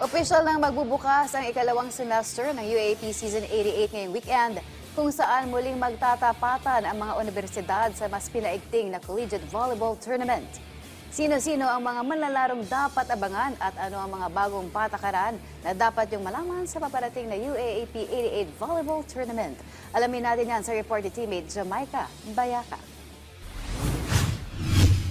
Opisyal nang magbubukas ang ikalawang semester ng UAAP Season 88 ngayong weekend, kung saan muling magtatapatan ang mga universidad sa mas pinaigting na collegiate volleyball tournament. Sino-sino ang mga manlalarong dapat abangan at ano ang mga bagong patakaran na dapat yung malaman sa paparating na UAAP 88 Volleyball Tournament? Alamin natin yan sa report ni teammate Jamaica Bayaka.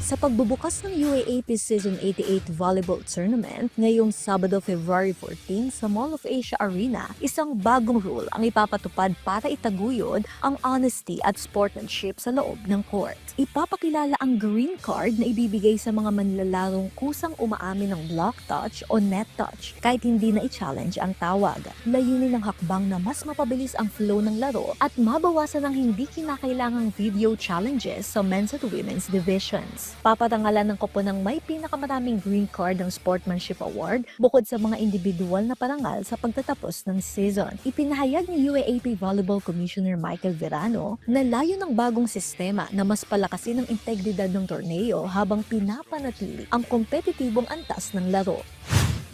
Sa pagbubukas ng UAAP Season 88 Volleyball Tournament ngayong Sabado, February 14 sa Mall of Asia Arena, isang bagong rule ang ipapatupad para itaguyod ang honesty at sportsmanship sa loob ng court. Ipapakilala ang green card na ibibigay sa mga manlalarong kusang umaamin ng block touch o net touch kahit hindi na i-challenge ang tawag. Layunin ng hakbang na mas mapabilis ang flow ng laro at mabawasan ang hindi kinakailangang video challenges sa men's at women's divisions. Paparangalan ng koponang may pinakamaraming green card ng Sportsmanship Award bukod sa mga individual na parangal sa pagtatapos ng season. Ipinahayag ni UAAP Volleyball Commissioner Michael Verano na layo ng bagong sistema na mas palakasin ang integridad ng torneo habang pinapanatili ang kompetitibong antas ng laro.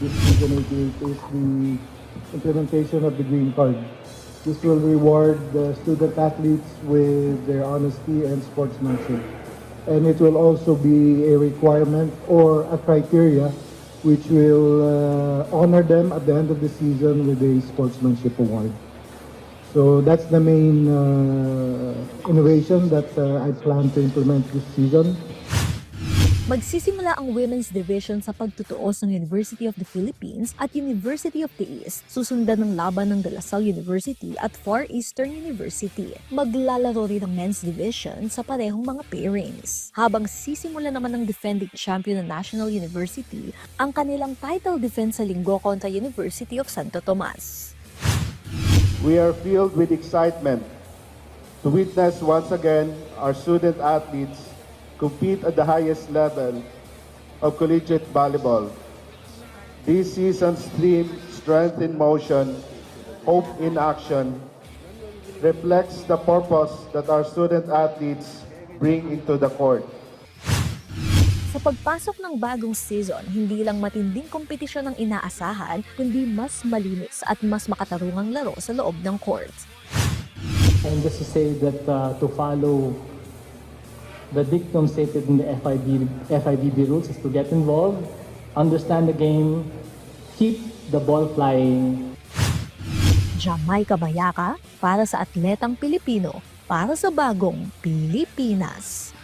This season 88 is the implementation of the green card. This will reward the student athletes with their honesty and sportsmanship. And it will also be a requirement or a criteria which will honor them at the end of the season with a sportsmanship award. So that's the main innovation that I plan to implement this season. Magsisimula ang women's division sa pagtutuos ng University of the Philippines at University of the East. Susundan ng laban ng De La Salle University at Far Eastern University. Maglalaro rin ang men's division sa parehong mga pairings. Habang sisimula naman ng defending champion ng National University ang kanilang title defense sa linggo kontra University of Santo Tomas. We are filled with excitement to witness once again our student athletes compete at the highest level of collegiate volleyball. This season's theme, Strength in Motion, Hope in Action, reflects the purpose that our student athletes bring into the court. Sa pagpasok ng bagong season, hindi lang matinding kompetisyon ang inaasahan, kundi mas malinis at mas makatarungang laro sa loob ng court. And just to say that to follow the dictum stated in the FIVB rules is to get involved, understand the game, keep the ball flying. Jamaica Bayaka para sa atletang Pilipino, para sa bagong Pilipinas.